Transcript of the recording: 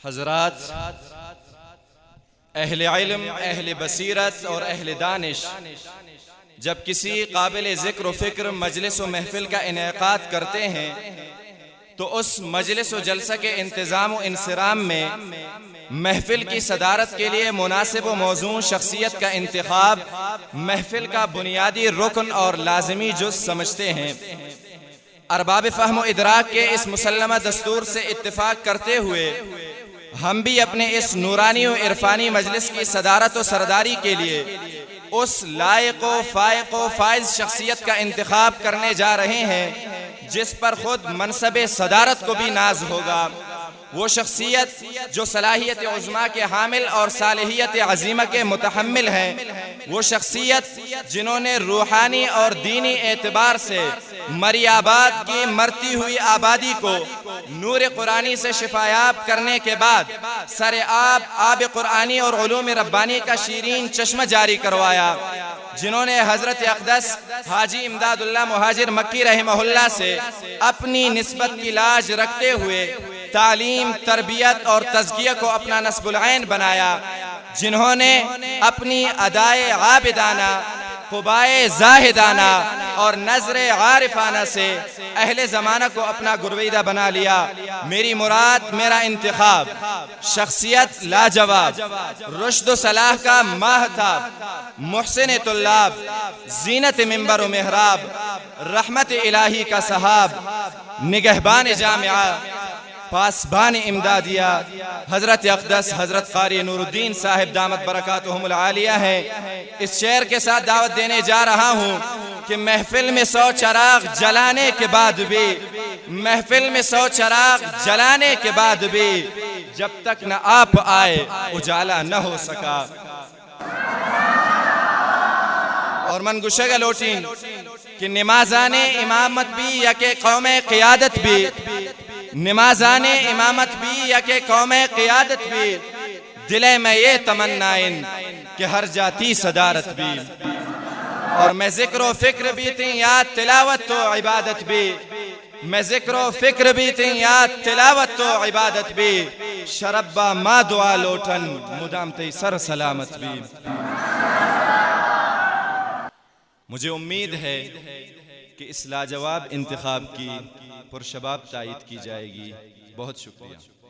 حضرات، اہل علم، اہل بصیرت اور اہل دانش جب کسی قابل ذکر و فکر مجلس و محفل کا انعقاد کرتے ہیں تو اس مجلس و جلسہ کے انتظام و انصرام میں محفل کی صدارت کے لیے مناسب و موزوں شخصیت کا انتخاب محفل کا بنیادی رکن اور لازمی جز سمجھتے ہیں۔ ارباب فہم و ادراک کے اس مسلمہ دستور سے اتفاق کرتے ہوئے ہم بھی اپنے اس نورانی و عرفانی مجلس کی صدارت و سرداری کے لیے اس لائق و فائق و فائز شخصیت کا انتخاب کرنے جا رہے ہیں جس پر خود منصب صدارت کو بھی ناز ہوگا۔ وہ شخصیت جو صلاحیت عظمیٰ کے حامل اور صالحیت عظیمہ کے متحمل ہیں، وہ شخصیت جنہوں نے روحانی اور دینی اعتبار سے مری آباد کی مرتی ہوئی آبادی کو نور قرآنی سے شفایاب کرنے کے بعد سر آب قرآنی اور علوم ربانی کا شیرین چشمہ جاری کروایا، جنہوں نے حضرت اقدس حاجی امداد اللہ مہاجر مکی رحمہ اللہ سے اپنی نسبت کی لاج رکھتے ہوئے تعلیم، تربیت اور تزکیہ کو اپنا نصب العین بنایا، جنہوں نے اپنی ادائے عابدانہ، قبائے زاہدانہ اور نظر عارفانہ سے اہل زمانہ کو اپنا گرویدہ بنا لیا۔ میری مراد، میرا انتخاب شخصیت لاجواب، رشد و صلاح کا ماہتاب، محسن طلاب، زینت منبر و محراب، رحمت الہی کا صحاب، نگہبان جامعہ، پاسبان امدادیہ حضرت اقدس حضرت قاری نور الدین صاحب دامت برکاتہم العالیہ ہے۔ اس شعر کے ساتھ دعوت دینے جا رہا ہوں کہ محفل میں 100 چراغ جلانے کے بعد بھی، محفل میں 100 چراغ جلانے کے بعد بھی جب تک نہ آپ آئے اجالا نہ ہو سکا۔ اور من گشگا لوٹین کہ نمازان امامت بھی یا کہ قوم قیادت بھی، نمازان امامت بھی یا کہ قوم قیادت بھی، دلے میں یہ تمنائن کہ ہر جاتی صدارت بھی۔ اور میں ذکر و فکر بھی تھی یاد تلاوت تو عبادت بھی، میں ذکر و فکر بھی تھی یاد تلاوت تو عبادت بھی، شربہ ما دعا لوٹن مدام تی سر سلامت بھی۔ مجھے امید ہے کہ اس لاجواب انتخاب کی پرشباب تائید کی جائے گی۔ بہت شکریہ۔